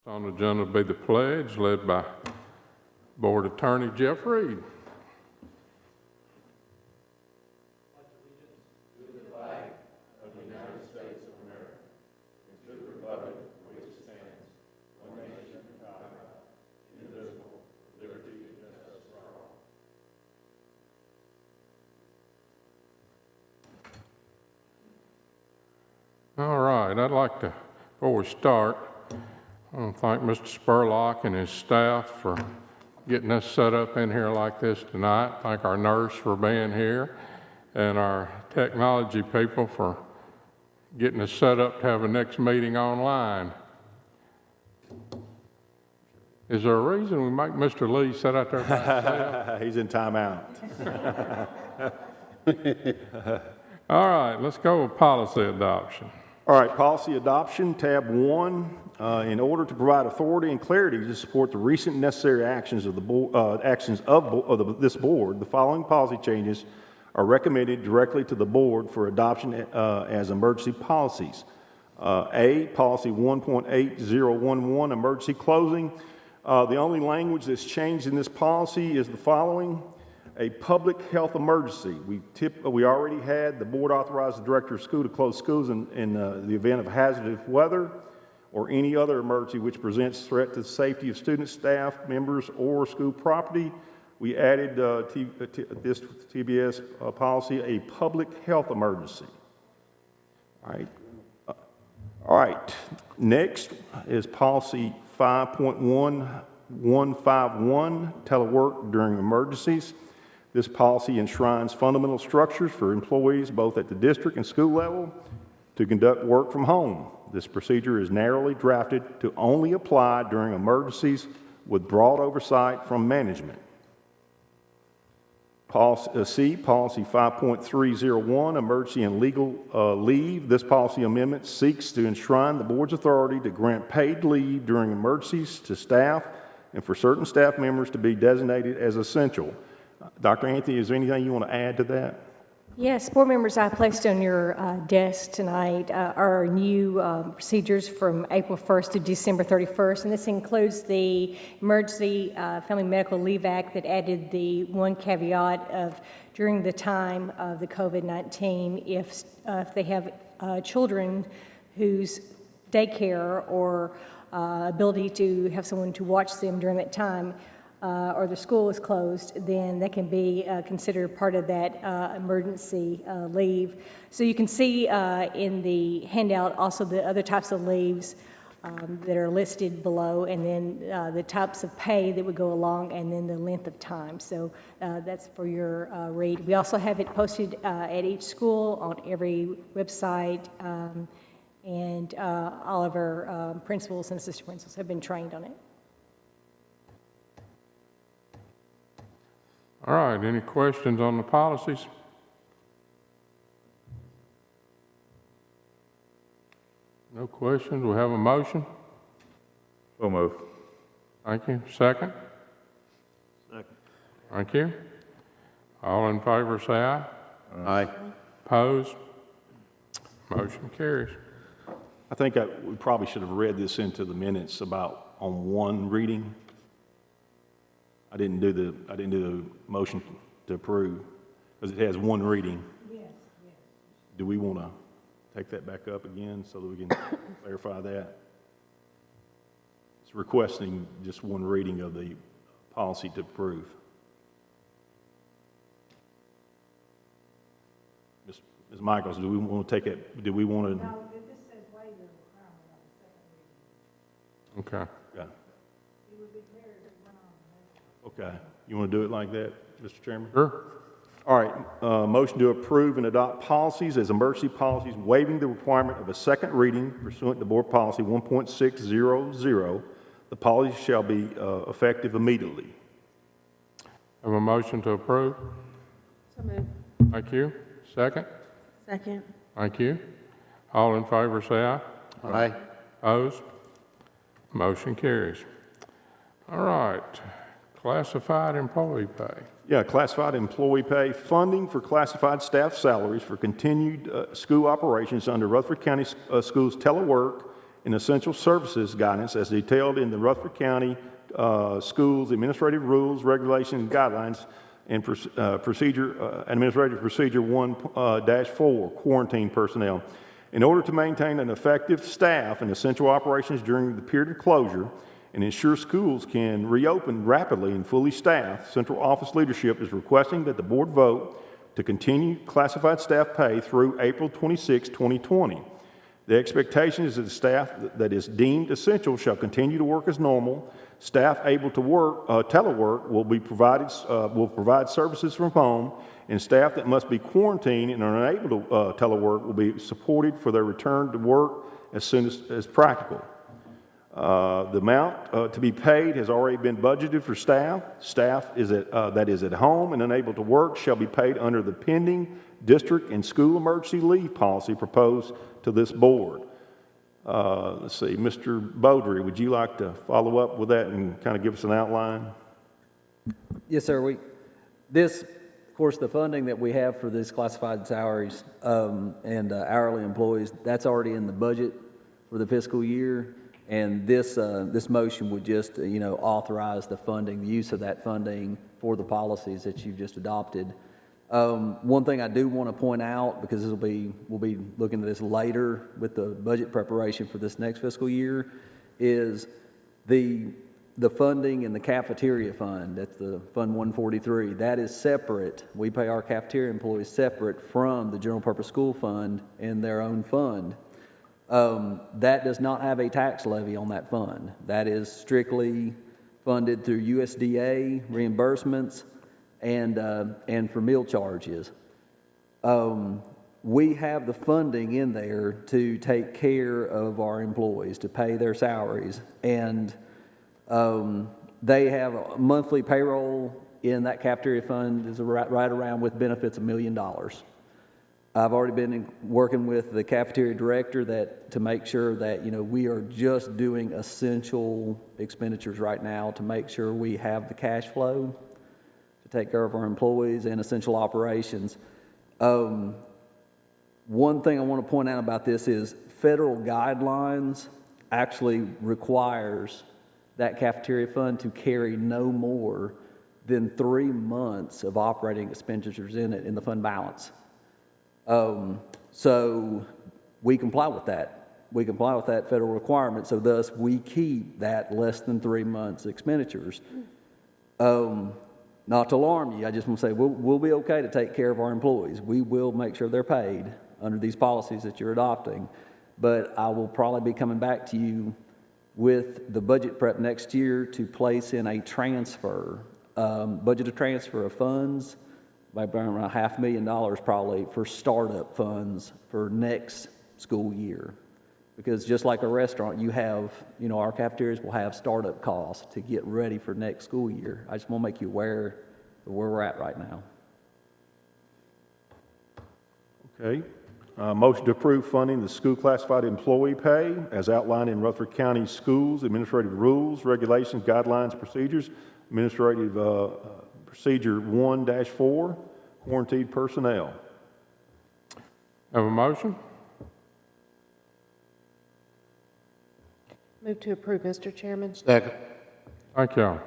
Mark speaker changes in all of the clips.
Speaker 1: On the agenda will be the pledge led by Board Attorney Jeff Reed. All right, I'd like to, before we start, I want to thank Mr. Spurlock and his staff for getting us set up in here like this tonight. Thank our nurse for being here and our technology people for getting us set up to have a next meeting online. Is there a reason we make Mr. Lee sit out there by himself?
Speaker 2: He's in timeout.
Speaker 1: All right, let's go with policy adoption.
Speaker 2: All right, policy adoption, tab 1. In order to provide authority and clarity to support the recent necessary actions of this board, the following policy changes are recommended directly to the board for adoption as emergency policies. A, policy 1.8011, emergency closing. The only language that's changed in this policy is the following: a public health emergency. We already had the board authorize the director of school to close schools in the event of hazardous weather or any other emergency which presents threat to the safety of students, staff, members, or school property. We added this TBS policy, a public health emergency. All right. Next is policy 5.1151, telework during emergencies. This policy enshrines fundamental structures for employees both at the district and school level to conduct work from home. This procedure is narrowly drafted to only apply during emergencies with broad oversight from management. C, policy 5.301, emergency and legal leave. This policy amendment seeks to enshrine the board's authority to grant paid leave during emergencies to staff and for certain staff members to be designated as essential. Dr. Anthony, is there anything you want to add to that?
Speaker 3: Yes, board members, I placed on your desk tonight our new procedures from April 1st to December 31st, and this includes the Emergency Family Medical Leave Act that added the one caveat of during the time of the COVID-19, if they have children whose daycare or ability to have someone to watch them during that time or the school is closed, then that can be considered part of that emergency leave. So you can see in the handout also the other types of leaves that are listed below, and then the types of pay that would go along, and then the length of time. So that's for your read. We also have it posted at each school on every website, and all of our principals and assistant principals have been trained on it.
Speaker 1: All right, any questions on the policies? No questions, we have a motion.
Speaker 2: So move.
Speaker 1: Thank you. Second?
Speaker 2: Second.
Speaker 1: Thank you. All in favor say aye.
Speaker 2: Aye.
Speaker 1: Opposed? Motion carries.
Speaker 2: I think we probably should have read this into the minutes about on one reading. I didn't do the motion to approve because it has one reading. Yes. Do we want to take that back up again so that we can clarify that? It's requesting just one reading of the policy to approve. Ms. Michaels, do we want to take it? Do we want to?
Speaker 4: No, this says waive the requirement on the second reading.
Speaker 1: Okay.
Speaker 2: Yeah.
Speaker 4: It would be clear if it went on.
Speaker 2: Okay. You want to do it like that, Mr. Chairman?
Speaker 1: Sure.
Speaker 2: All right. Motion to approve and adopt policies as emergency policies, waiving the requirement of a second reading pursuant to Board Policy 1.600. The policy shall be effective immediately.
Speaker 1: Have a motion to approve.
Speaker 4: So moved.
Speaker 1: Thank you. Second?
Speaker 4: Second.
Speaker 1: Thank you. All in favor say aye.
Speaker 2: Aye.
Speaker 1: Opposed? Motion carries. All right. Classified employee pay.
Speaker 2: Yeah, classified employee pay, funding for classified staff salaries for continued school operations under Rutherford County Schools telework and essential services guidance as detailed in the Rutherford County Schools Administrative Rules, Regulations, and Guidelines and Administrative Procedure 1-4, quarantine personnel. In order to maintain an effective staff and essential operations during the period of closure and ensure schools can reopen rapidly and fully staffed, Central Office leadership is requesting that the board vote to continue classified staff pay through April 26, 2020. The expectation is that the staff that is deemed essential shall continue to work as normal. Staff able to work telework will provide services from home, and staff that must be quarantined and are unable to telework will be supported for their return to work as soon as practical. The amount to be paid has already been budgeted for staff. Staff that is at home and unable to work shall be paid under the pending district and school emergency leave policy proposed to this board. Let's see, Mr. Beaudry, would you like to follow up with that and kind of give us an outline?
Speaker 5: Yes, sir. This, of course, the funding that we have for these classified salaries and hourly employees, that's already in the budget for the fiscal year. And this motion would just, authorize the funding, the use of that funding for the policies that you've just adopted. One thing I do want to point out, because we'll be looking at this later with the budget preparation for this next fiscal year, is the funding in the cafeteria fund. That's the Fund 143. That is separate. We pay our cafeteria employees separate from the general purpose school fund and their own fund. That does not have a tax levy on that fund. That is strictly funded through USDA reimbursements and for meal charges. We have the funding in there to take care of our employees, to pay their salaries, and they have a monthly payroll in that cafeteria fund is right around with benefits $1 million. I've already been working with the cafeteria director to make sure that we are just doing essential expenditures right now to make sure we have the cash flow to take care of our employees and essential operations. One thing I want to point out about this is federal guidelines actually requires that cafeteria fund to carry no more than 3 months of operating expenditures in the fund balance. So we comply with that. We comply with that federal requirement, so thus we keep that less than 3 months expenditures. Not to alarm you, I just want to say we'll be okay to take care of our employees. We will make sure they're paid under these policies that you're adopting, but I will probably be coming back to you with the budget prep next year to place in a transfer, budgeted transfer of funds by around $500,000 probably for startup funds for next school year. Because just like a restaurant, you have, our cafeterias will have startup costs to get ready for next school year. I just want to make you aware of where we're at right now.
Speaker 2: Okay. Motion to approve funding the school classified employee pay as outlined in Rutherford County Schools Administrative Rules, Regulations, Guidelines, Procedures, Administrative Procedure 1-4, quarantined personnel.
Speaker 1: Have a motion?
Speaker 6: Move to approve, Mr. Chairman.
Speaker 7: Second.
Speaker 1: Thank you.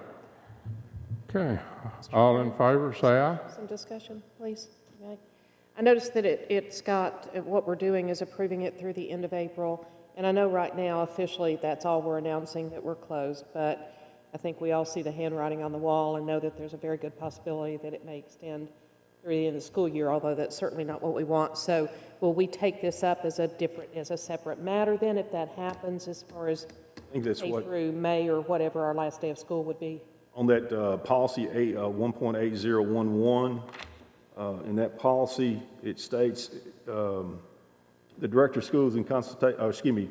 Speaker 1: Okay, all in favor, say aye.
Speaker 6: Some discussion, please. Okay. I noticed that it's got, what we're doing is approving it through the end of April, and I know right now officially that's all we're announcing, that we're closed, but I think we all see the handwriting on the wall and know that there's a very good possibility that it may extend through the end of the school year, although that's certainly not what we want. So will we take this up as a separate matter then, if that happens, as far as
Speaker 2: I think that's what,
Speaker 6: through May or whatever our last day of school would be?
Speaker 2: on that policy 1.8011, in that policy, it states the director of schools in consultation,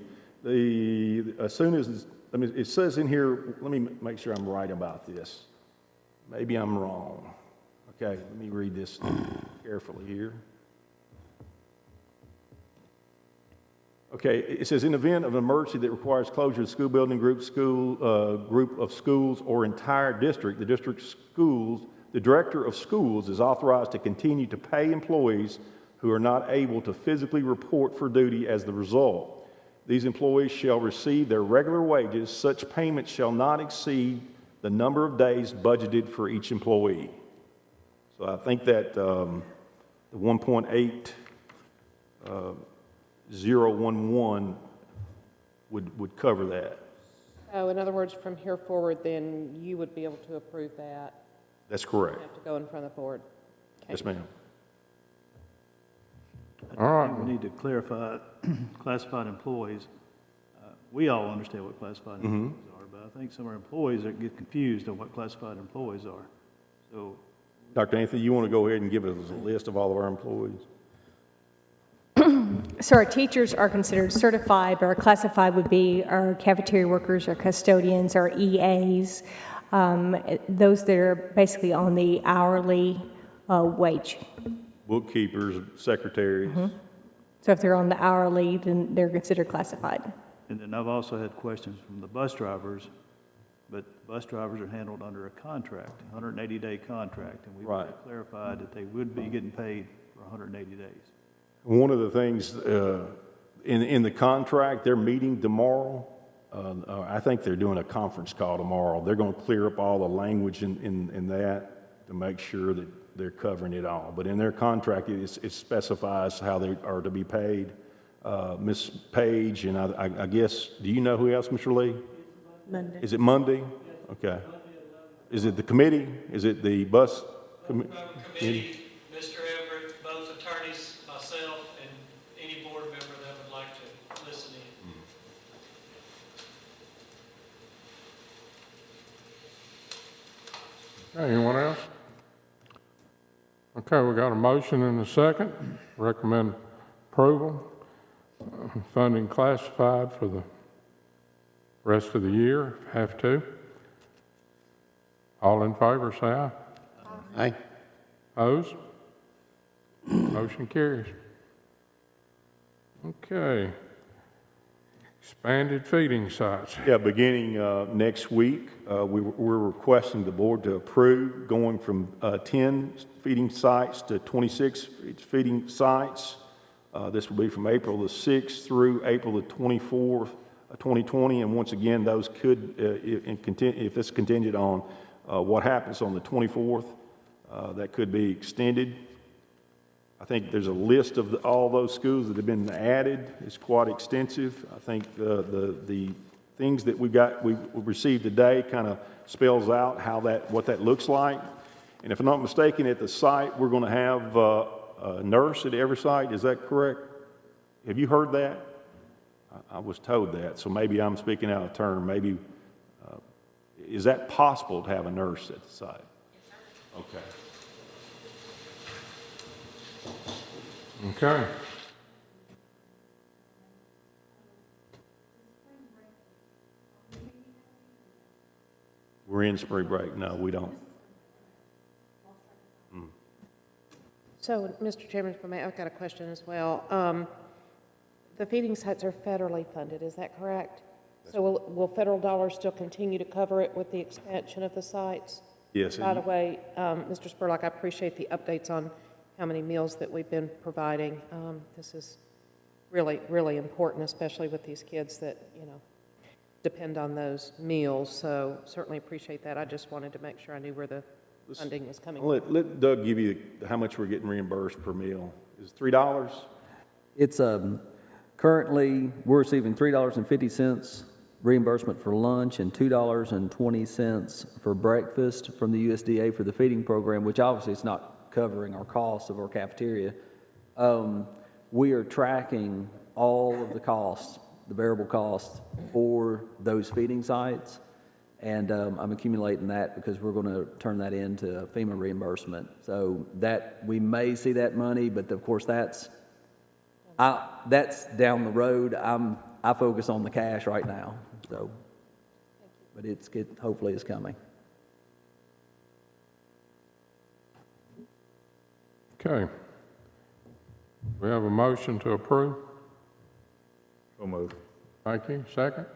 Speaker 2: as soon as, it says in here, let me make sure I'm right about this. Maybe I'm wrong. Okay, let me read this carefully here. Okay, it says, in the event of an emergency that requires closure of school building, group of schools, or entire district, the director of schools is authorized to continue to pay employees who are not able to physically report for duty as the result. These employees shall receive their regular wages. Such payments shall not exceed the number of days budgeted for each employee. So I think that the 1.8011 would cover that.
Speaker 6: Oh, in other words, from here forward, then you would be able to approve that.
Speaker 2: That's correct.
Speaker 6: You have to go in front of the board. Okay.
Speaker 2: Yes, ma'am.
Speaker 1: All right.
Speaker 7: We need to clarify classified employees. We all understand what classified employees are, but I think some of our employees get confused on what classified employees are. So,
Speaker 2: Dr. Anthony, you want to go ahead and give us a list of all of our employees?
Speaker 3: So our teachers are considered certified, but our classified would be our cafeteria workers, our custodians, our EAs, those that are basically on the hourly wage.
Speaker 2: Bookkeepers, secretaries.
Speaker 3: So if they're on the hourly, then they're considered classified.
Speaker 7: and then I've also had questions from the bus drivers, but bus drivers are handled under a contract, 180-day contract, and we
Speaker 2: Right.
Speaker 7: clarified that they would be getting paid for 180 days.
Speaker 2: One of the things in the contract, they're meeting tomorrow. I think they're doing a conference call tomorrow. They're going to clear up all the language in that to make sure that they're covering it all. But in their contract, it specifies how they are to be paid. Ms. Page, and I guess, do you know who else, Mr. Lee?
Speaker 8: Monday.
Speaker 2: Is it Monday? Okay. Is it the committee? Is it the bus committee?
Speaker 9: Committee, Mr. Everett, both attorneys, myself, and any board member that would like to listen in.
Speaker 1: Okay, anyone else? Okay, we got a motion and a second. Recommend approval. Funding classified for the rest of the year, if have to. All in favor, say aye.
Speaker 2: Aye.
Speaker 1: Opposed? Motion carries. Okay. Expanded feeding sites.
Speaker 2: Yeah, beginning next week, we're requesting the board to approve going from 10 feeding sites to 26 feeding sites. This will be from April the 6th through April the 24th, 2020. And once again, those could, if it's contingent on what happens on the 24th, that could be extended. I think there's a list of all those schools that have been added. It's quite extensive. I think the things that we received today kind of spells out what that looks like. And if I'm not mistaken, at the site, we're going to have a nurse at every site. Is that correct? Have you heard that? I was told that, so maybe I'm speaking out of turn. Maybe, is that possible to have a nurse at the site? Okay.
Speaker 1: Okay.
Speaker 2: We're in spring break. No, we don't.
Speaker 6: So, Mr. Chairman, if I may, I've got a question as well. The feeding sites are federally funded, is that correct? So will federal dollars still continue to cover it with the expansion of the sites?
Speaker 2: Yes.
Speaker 6: By the way, Mr. Spurlock, I appreciate the updates on how many meals that we've been providing. This is really, really important, especially with these kids that, depend on those meals. So certainly appreciate that. I just wanted to make sure I knew where the funding was coming from.
Speaker 2: Let Doug give you how much we're getting reimbursed per meal. Is it $3?
Speaker 5: It's currently, we're receiving $3.50 reimbursement for lunch and $2.20 for breakfast from the USDA for the feeding program, which obviously is not covering our costs of our cafeteria. We are tracking all of the costs, the variable costs for those feeding sites, and I'm accumulating that because we're going to turn that into FEMA reimbursement. So that we may see that money, but of course that's down the road. I focus on the cash right now, so, but hopefully it's coming.
Speaker 1: Okay. We have a motion to approve.
Speaker 2: So moved.
Speaker 1: Thank you. Second?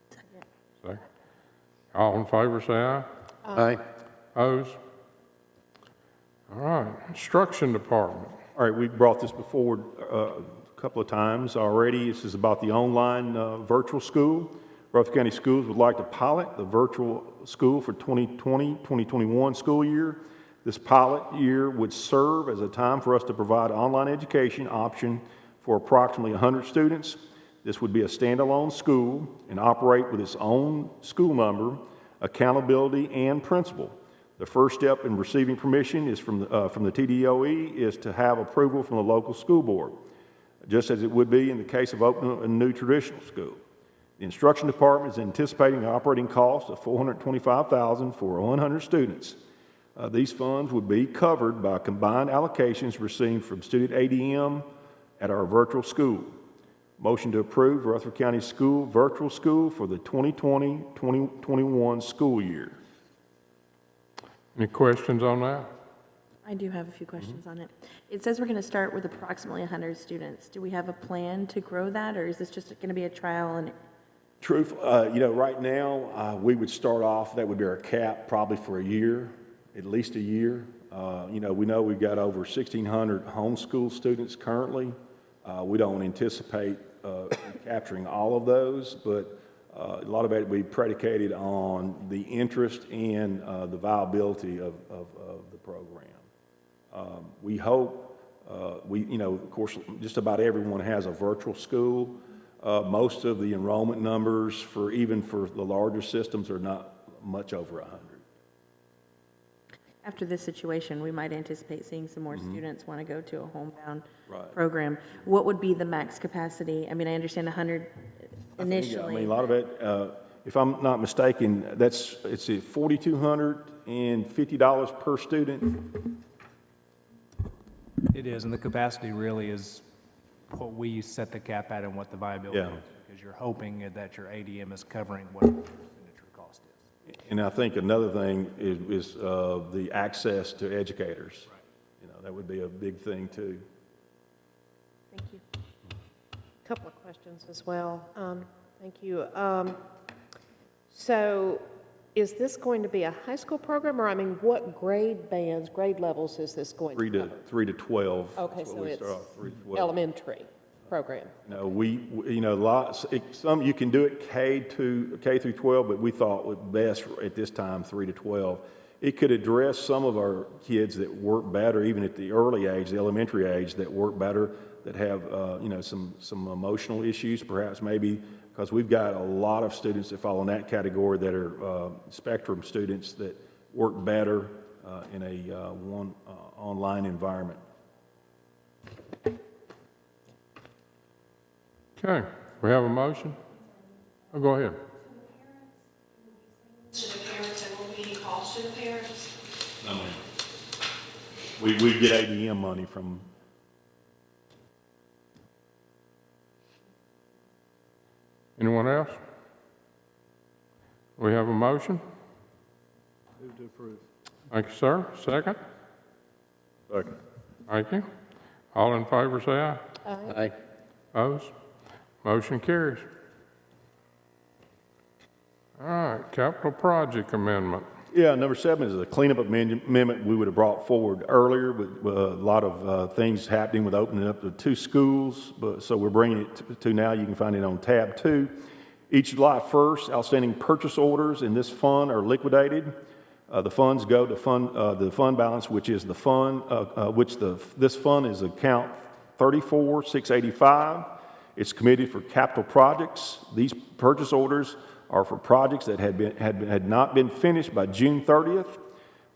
Speaker 1: Second. All in favor, say aye.
Speaker 2: Aye.
Speaker 1: Opposed? All right. Instruction Department.
Speaker 2: All right, we brought this before couple of times already. This is about the online virtual school. Rutherford County Schools would like to pilot the virtual school for 2020-2021 school year. This pilot year would serve as a time for us to provide online education option for approximately 100 students. This would be a standalone school and operate with its own school number, accountability, and principal. The first step in receiving permission is from the TDOE is to have approval from the local school board, just as it would be in the case of opening a new traditional school. The instruction department is anticipating an operating cost of $425,000 for 100 students. These funds would be covered by combined allocations received from student ADM at our virtual school. Motion to approve Rutherford County School virtual school for the 2020-2021 school year.
Speaker 1: Any questions on that?
Speaker 8: I do have a few questions on it. It says we're going to start with approximately 100 students. Do we have a plan to grow that, or is this just going to be a trial? And
Speaker 2: Right now, we would start off, that would be our cap probably for a year, at least a year. We know we've got over 1,600 homeschool students currently. We don't anticipate capturing all of those, but a lot of it will be predicated on the interest and the viability of the program. We hope, of course, just about everyone has a virtual school. Most of the enrollment numbers even for the larger systems are not much over 100.
Speaker 8: after this situation, we might anticipate seeing some more students want to go to a homebound
Speaker 2: Right.
Speaker 8: program. What would be the max capacity? I mean, I understand 100 initially.
Speaker 2: A lot of it, if I'm not mistaken, it's $4,250 per student.
Speaker 10: It is, and the capacity really is what we set the cap at and what the viability
Speaker 2: Yeah.
Speaker 10: is, because you're hoping that your ADM is covering what the expenditure cost is.
Speaker 2: And I think another thing is the access to educators. That would be a big thing too.
Speaker 8: Thank you.
Speaker 6: Couple of questions as well. Thank you. So is this going to be a high school program, or what grade levels is this going to cover?
Speaker 2: 3 to 12.
Speaker 6: Okay,
Speaker 2: That's what
Speaker 6: so
Speaker 2: we
Speaker 6: it's
Speaker 2: start off, 3 to 12.
Speaker 6: elementary program.
Speaker 2: No, you can do it K through 12, but we thought it best at this time 3 to 12. It could address some of our kids that work better, even at the early age, the elementary age, that work better, that have some emotional issues, perhaps maybe because we've got a lot of students that fall in that category that are spectrum students that work better in a online environment.
Speaker 1: Okay, we have a motion? Oh, go ahead.
Speaker 11: To the parents, there won't be any cost to the parents?
Speaker 2: No, ma'am. We get ADM money from.
Speaker 1: Anyone else? We have a motion?
Speaker 7: Move to approve.
Speaker 1: Thank you, sir. Second?
Speaker 2: Second.
Speaker 1: Thank you. All in favor, say aye.
Speaker 2: Aye.
Speaker 1: Opposed? Motion carries. All right, capital project amendment.
Speaker 2: Yeah, number 7 is a cleanup amendment we would have brought forward earlier, with a lot of things happening with opening up the 2 schools, so we're bringing it to now. You can find it on tab 2. Each July 1st, outstanding purchase orders in this fund are liquidated. The funds go to the fund balance, which is the fund, this fund is account 34,685. It's committed for capital projects. These purchase orders are for projects that had not been finished by June 30th.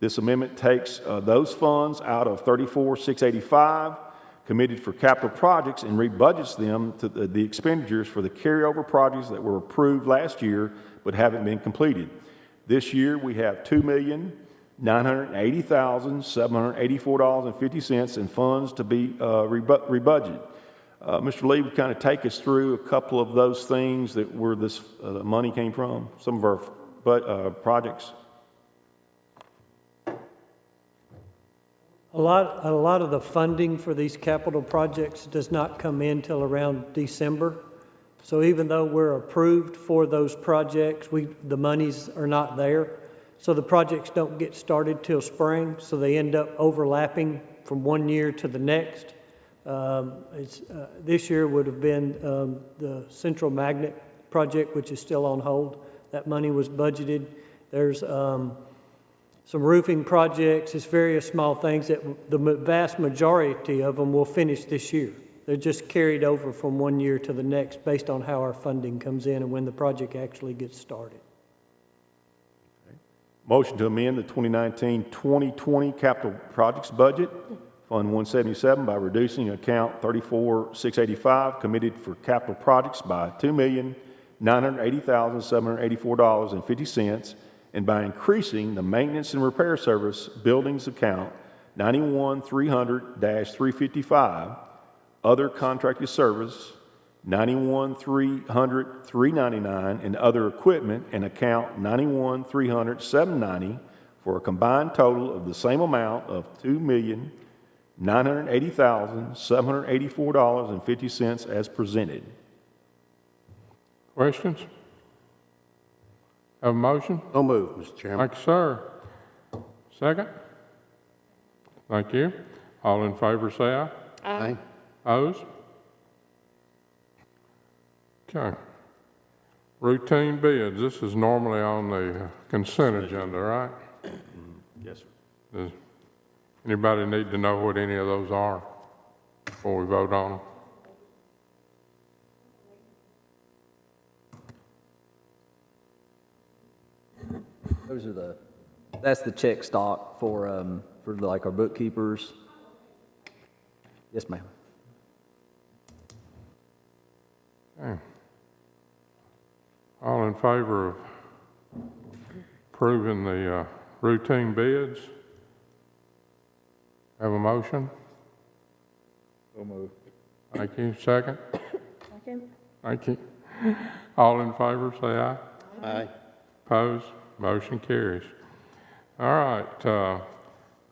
Speaker 2: This amendment takes those funds out of 34,685 committed for capital projects and rebudgets them to the expenditures for the carryover projects that were approved last year but haven't been completed. This year we have $2,980,784.50 in funds to be rebudgeted. Mr. Lee would kind of take us through a couple of those things that where this money came from, some of our projects.
Speaker 12: A lot of the funding for these capital projects does not come in till around December. So even though we're approved for those projects, the monies are not there. So the projects don't get started till spring, so they end up overlapping from one year to the next. This year would have been the Central Magnet project, which is still on hold. That money was budgeted. There's some roofing projects, it's various small things that the vast majority of them will finish this year. They're just carried over from one year to the next based on how our funding comes in and when the project actually gets started.
Speaker 2: Motion to amend the 2019-2020 capital projects budget, Fund 177, by reducing account 34685 committed for capital projects by $2,980,784.50, and by increasing the maintenance and repair service buildings account 91-300-355, other contracted service 91-300-399, and other equipment, and account 91-300-790, for a combined total of the same amount of $2,980,784.50 as presented.
Speaker 1: Questions? Have a motion?
Speaker 13: So moved, Mr. Chairman.
Speaker 1: Thank you, sir. Second? Thank you. All in favor, say aye.
Speaker 13: Aye.
Speaker 1: Opposed? Okay. Routine bids. This is normally on the consent agenda, right?
Speaker 2: Yes, sir.
Speaker 1: Does anybody need to know what any of those are before we vote on them?
Speaker 5: Those are that's the check stock for like our bookkeepers. Yes, ma'am.
Speaker 1: Okay. All in favor of approving the routine bids? Have a motion?
Speaker 5: So moved.
Speaker 1: Thank you. Second?
Speaker 8: Second.
Speaker 1: Thank you. All in favor, say aye.
Speaker 13: Aye.
Speaker 1: Opposed? Motion carries. All right,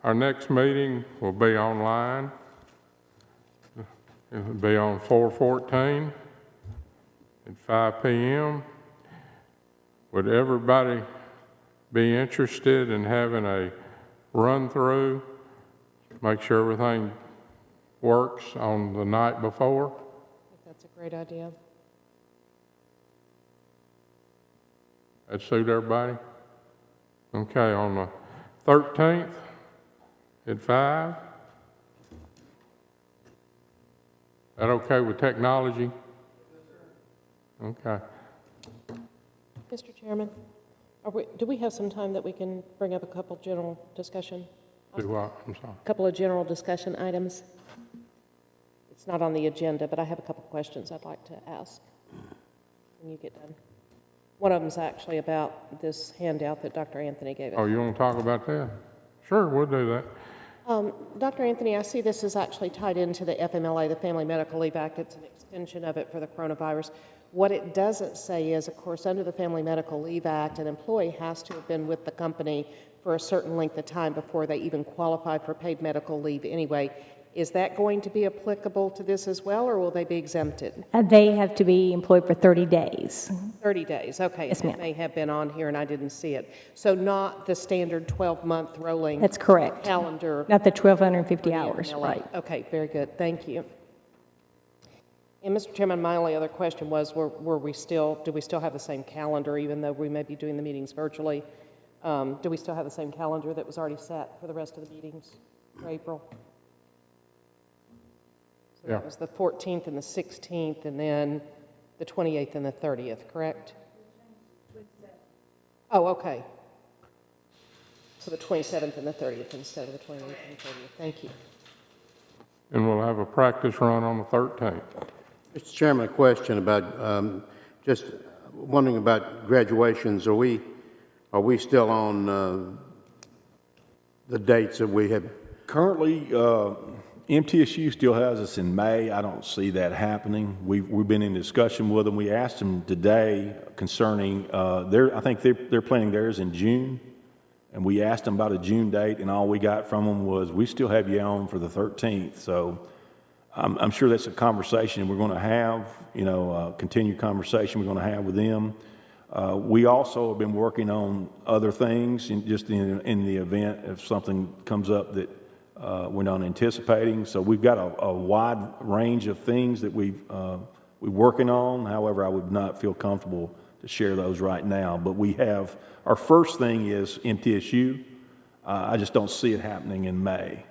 Speaker 1: our next meeting will be online. It will be on 4/14 at 5 p.m. Would everybody be interested in having a run-through, make sure everything works on the night before?
Speaker 6: I think that's a great idea.
Speaker 1: That suit everybody? Okay, on the 13th at 5? That okay with technology? Okay.
Speaker 6: Mr. Chairman, do we have some time that we can bring up a couple general discussion?
Speaker 1: Do what? I'm sorry.
Speaker 6: A couple of general discussion items. It's not on the agenda, but I have a couple questions I'd like to ask when you get done. One of them is actually about this handout that Dr. Anthony gave us.
Speaker 1: Oh, you want to talk about that? Sure, we'll do that.
Speaker 6: Dr. Anthony, I see this is actually tied into the FMLA, the Family Medical Leave Act. It's an extension of it for the coronavirus. What it doesn't say is, of course, under the Family Medical Leave Act, an employee has to have been with the company for a certain length of time before they even qualify for paid medical leave anyway. Is that going to be applicable to this as well, or will they be exempted?
Speaker 3: They have to be employed for 30 days.
Speaker 6: 30 days, okay.
Speaker 3: Yes,
Speaker 6: It
Speaker 3: ma'am.
Speaker 6: may have been on here and I didn't see it. So not the standard 12-month rolling
Speaker 3: That's correct.
Speaker 6: calendar.
Speaker 3: Not the 1,250
Speaker 6: for the
Speaker 3: hours,
Speaker 6: FMLA.
Speaker 3: right.
Speaker 6: Okay, very good, thank you. And Mr. Chairman, my only other question was, do we still have the same calendar, even though we may be doing the meetings virtually? Do we still have the same calendar that was already set for the rest of the meetings for April? So
Speaker 1: Yeah.
Speaker 6: that was the 14th and the 16th, and then the 28th and the 30th, correct? Oh, okay. So the 27th and the 30th instead of the 28th and 30th. Thank you.
Speaker 1: And we'll have a practice run on the 13th.
Speaker 13: Mr. Chairman, a question about, just wondering about graduations. Are we still on the dates that we had?
Speaker 2: Currently, MTSU still has us in May. I don't see that happening. We've been in discussion with them. We asked them today concerning I think they're planning theirs in June, and we asked them about a June date, and all we got from them was, we still have you on for the 13th. So I'm sure that's a conversation we're going to have, continued conversation we're going to have with them. We also have been working on other things, in the event if something comes up that we're not anticipating. So we've got a wide range of things that we're working on. However, I would not feel comfortable to share those right now. But we have, our first thing is MTSU. I just don't see it happening in May.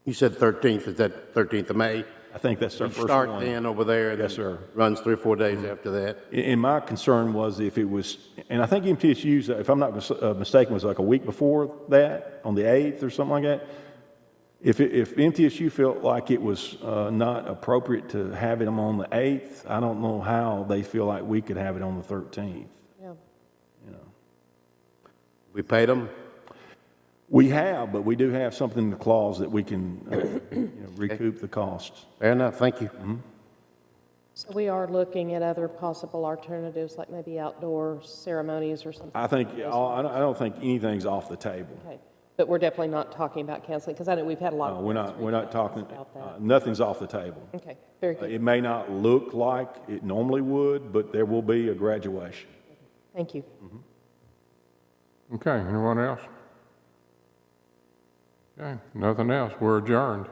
Speaker 13: You said 13th, is that 13th of May?
Speaker 2: I think that's our
Speaker 13: You
Speaker 2: first
Speaker 13: start
Speaker 2: one.
Speaker 13: then over there,
Speaker 2: Yes,
Speaker 13: then
Speaker 2: sir.
Speaker 13: runs 3 or 4 days after that.
Speaker 2: And my concern was if it was, and I think MTSU's, if I'm not mistaken, was like a week before that, on the 8th or something like that. If MTSU felt like it was not appropriate to have it on the 8th, I don't know how they feel like we could have it on the 13th.
Speaker 6: Yeah.
Speaker 2: You know.
Speaker 13: We paid them?
Speaker 2: We have, but we do have something in the clause that we can recoup the costs.
Speaker 13: Fair enough, thank you.
Speaker 6: So we are looking at other possible alternatives, like maybe outdoor ceremonies or something.
Speaker 2: I think, I don't think anything's off the table.
Speaker 6: Okay, but we're definitely not talking about canceling, because I know we've had a lot
Speaker 2: No,
Speaker 6: of.
Speaker 2: we're not talking,
Speaker 6: about that.
Speaker 2: nothing's off the table.
Speaker 6: Okay, very good.
Speaker 2: It may not look like it normally would, but there will be a graduation.
Speaker 6: Thank you.
Speaker 1: Okay, anyone else? Okay, nothing else, we're adjourned.